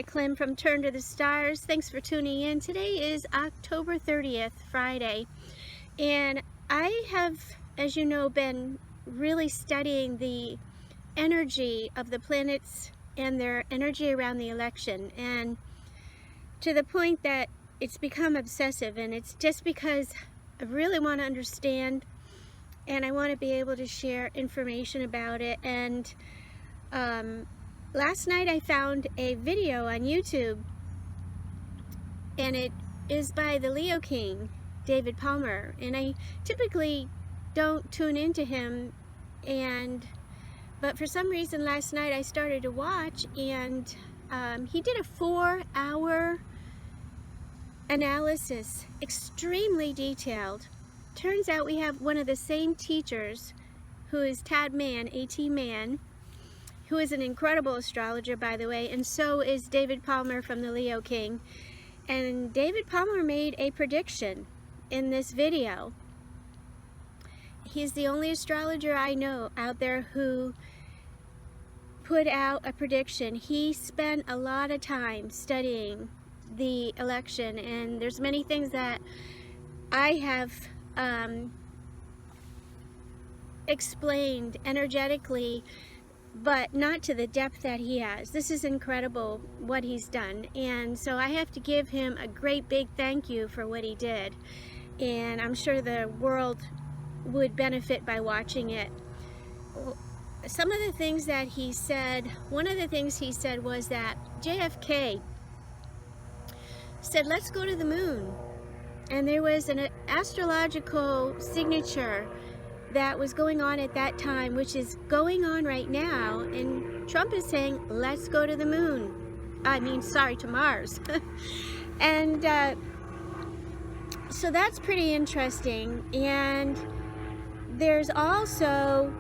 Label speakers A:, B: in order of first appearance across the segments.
A: Clem from Turn to the Stars. Thanks for tuning in. Today is October 30th, Friday, and I have, as you know, been really studying the energy of the planets and their energy around the election, and to the point that it's become obsessive, and it's just because I really want to understand and I want to be able to share information about it. And last night I found a video on YouTube, and it is by the Leo King, David Palmer, and I typically don't tune into him, but for some reason last night I started to watch, and he did a 4-hour analysis, extremely detailed. Turns out we have one of the same teachers, who is Tad Mann, A.T. Mann, who is an incredible astrologer, by the way, and so is David Palmer from the Leo King. And David Palmer made a prediction in this video. He's the only astrologer I know out there who put out a prediction. He spent a lot of time studying the election, and there's many things that I have explained energetically, but not to the depth that he has. This is incredible what he's done, and so I have to give him a great big thank you for what he did, and I'm sure the world would benefit by watching it. Some of the things that he said, one of the things he said was that JFK said, let's go to the moon. And there was an astrological signature that was going on at that time, which is going on right now, and Trump is saying, let's go to the moon. To Mars. And so that's pretty interesting. And there's also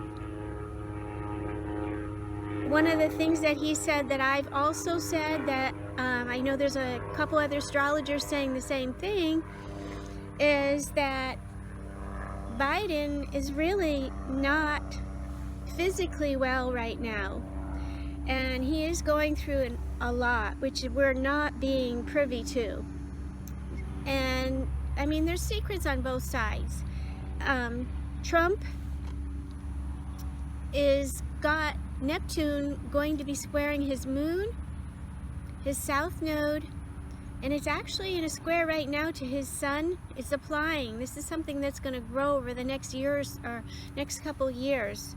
A: one of the things that he said that I've also said, that I know there's a couple other astrologers saying the same thing, is that Biden is really not physically well right now, and he is going through a lot, which we're not being privy to. And I mean, there's secrets on both sides. Trump is got Neptune going to be squaring his moon, his south node, and it's actually in a square right now to his sun. It's applying. This is something that's going to grow over the next years, or next couple years,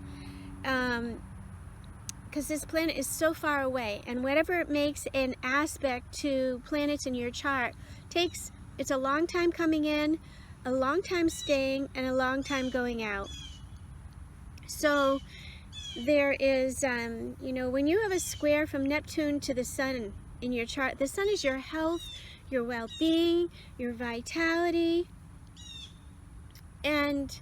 A: because this planet is so far away, and whatever it makes an aspect to planets in your chart it's a long time coming in, a long time staying, and a long time going out. So there is, when you have a square from Neptune to the sun in your chart, the sun is your health, your well-being, your vitality. And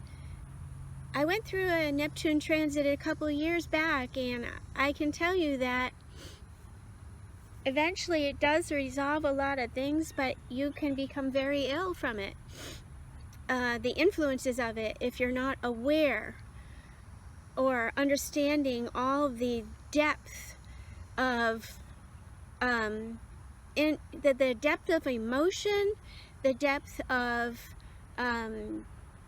A: I went through a Neptune transit a couple of years back, and I can tell you that eventually it does resolve a lot of things, but you can become very ill from it. The influences of it, if you're not aware or understanding all the depth of the depth of emotion, the depth of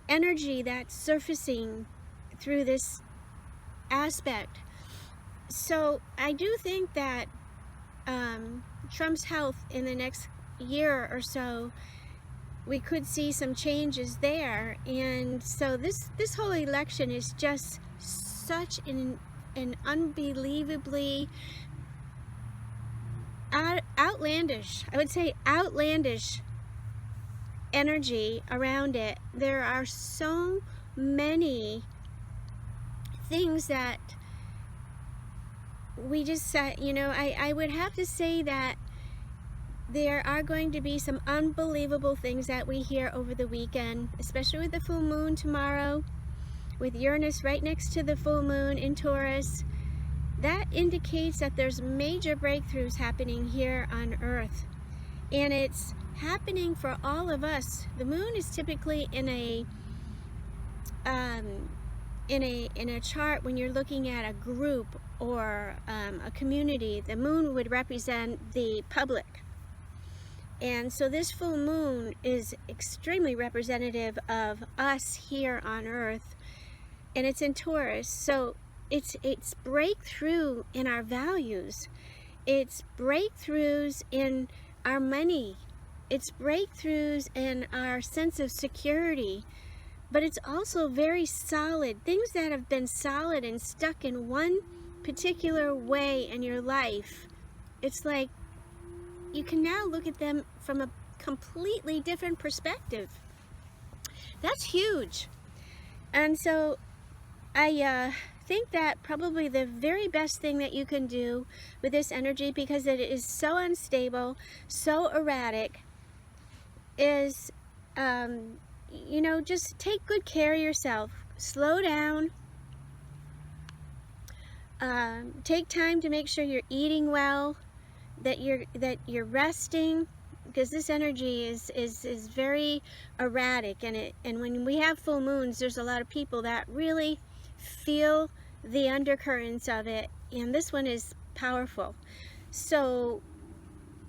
A: energy that's surfacing through this aspect. So I do think that Trump's health in the next year or so, we could see some changes there. And so this whole election is just such an unbelievably outlandish, I would say outlandish energy around it. There are so many things that we just said, I would have to say that there are going to be some unbelievable things that we hear over the weekend, especially with the full moon tomorrow, with Uranus right next to the full moon in Taurus. That indicates that there's major breakthroughs happening here on Earth, and it's happening for all of us. The moon is typically in a in a chart, when you're looking at a group or a community, the moon would represent the public. And so this full moon is extremely representative of us here on Earth, and it's in Taurus. So it's breakthrough in our values. It's breakthroughs in our money. It's breakthroughs in our sense of security. But it's also very solid. Things that have been solid and stuck in one particular way in your life, it's like you can now look at them from a completely different perspective. That's huge. And so I think that probably the very best thing that you can do with this energy, because it is so unstable, so erratic, is you know, just take good care of yourself. Slow down. Take time to make sure you're eating well, that you're resting, because this energy is very erratic, and when we have full moons, there's a lot of people that really feel the undercurrents of it, and this one is powerful. So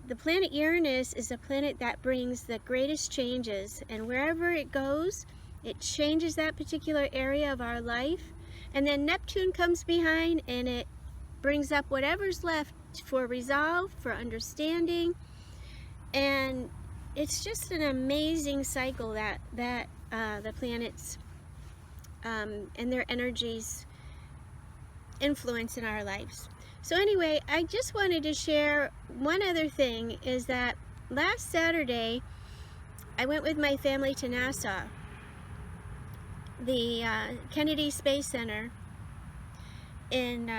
A: the planet Uranus is a planet that brings the greatest changes, and wherever it goes, it changes that particular area of our life. And then Neptune comes behind, and it brings up whatever's left for resolve, for understanding, and it's just an amazing cycle that the planets and their energies influence in our lives. So anyway, I just wanted to share one other thing, is that last Saturday I went with my family to NASA, the Kennedy Space Center, and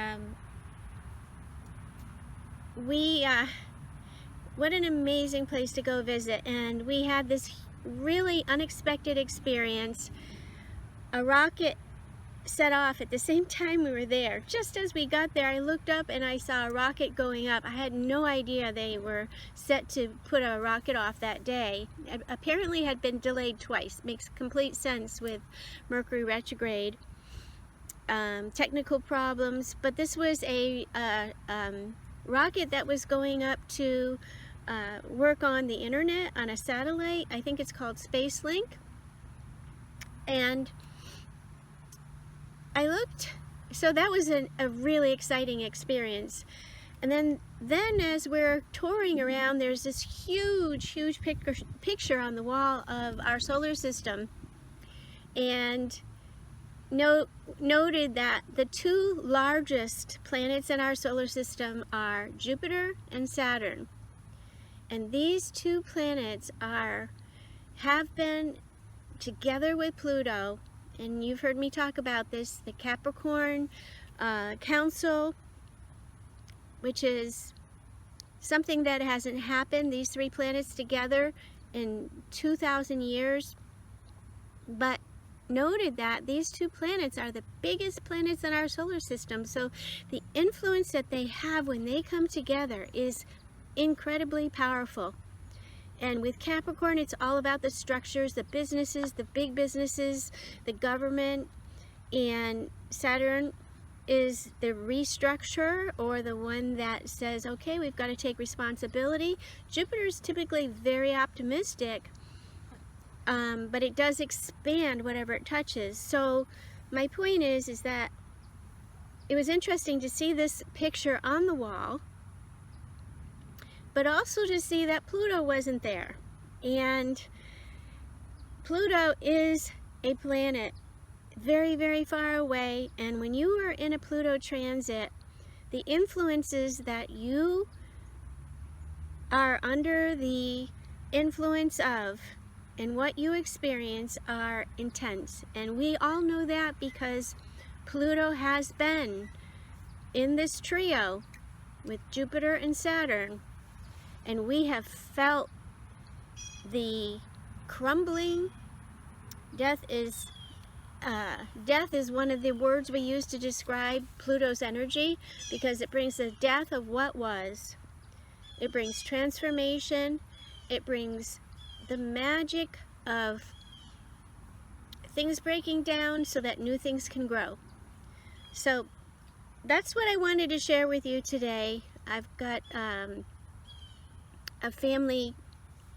A: what an amazing place to go visit. And we had this really unexpected experience. A rocket set off at the same time we were there. Just as we got there, I looked up and I saw a rocket going up. I had no idea they were set to put a rocket off that day. It apparently had been delayed twice. Makes complete sense with Mercury retrograde, technical problems. But this was a rocket that was going up to work on the internet on a satellite. I think it's called SpaceLink. And I looked, so that was a really exciting experience. And then as we're touring around, there's this huge picture on the wall of our solar system, and noted that the two largest planets in our solar system are Jupiter and Saturn. And these two planets have been together with Pluto, and you've heard me talk about this, the Capricorn Council, which is something that hasn't happened, these three planets together, in 2,000 years. But noted that these two planets are the biggest planets in our solar system, so the influence that they have when they come together is incredibly powerful. And with Capricorn, it's all about the structures, the businesses, the big businesses, the government. And Saturn is the restructure, or the one that says, okay, we've got to take responsibility. Jupiter is typically very optimistic, but it does expand whatever it touches. So my point is that it was interesting to see this picture on the wall, but also to see that Pluto wasn't there. And Pluto is a planet very far away, and when you are in a Pluto transit, the influences that you are under the influence of and what you experience are intense. And we all know that because Pluto has been in this trio with Jupiter and Saturn, and we have felt the crumbling. Death is one of the words we use to describe Pluto's energy, because it brings the death of what was. It brings transformation. It brings the magic of things breaking down so that new things can grow. So that's what I wanted to share with you today. I've got a family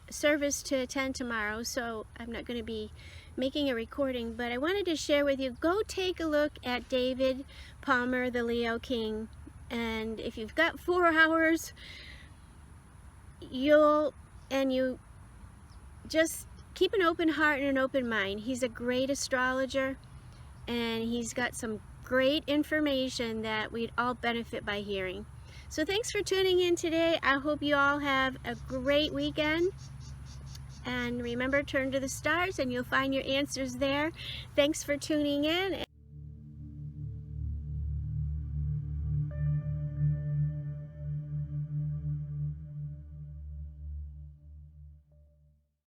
A: service to attend tomorrow, so I'm not going to be making a recording, but I wanted to share with you, go take a look at David Palmer, the Leo King, and if you've got 4 hours, you just keep an open heart and an open mind. He's a great astrologer, and he's got some great information that we'd all benefit by hearing. So thanks for tuning in today. I hope you all have a great weekend. And remember, turn to the stars and you'll find your answers there. Thanks for tuning in.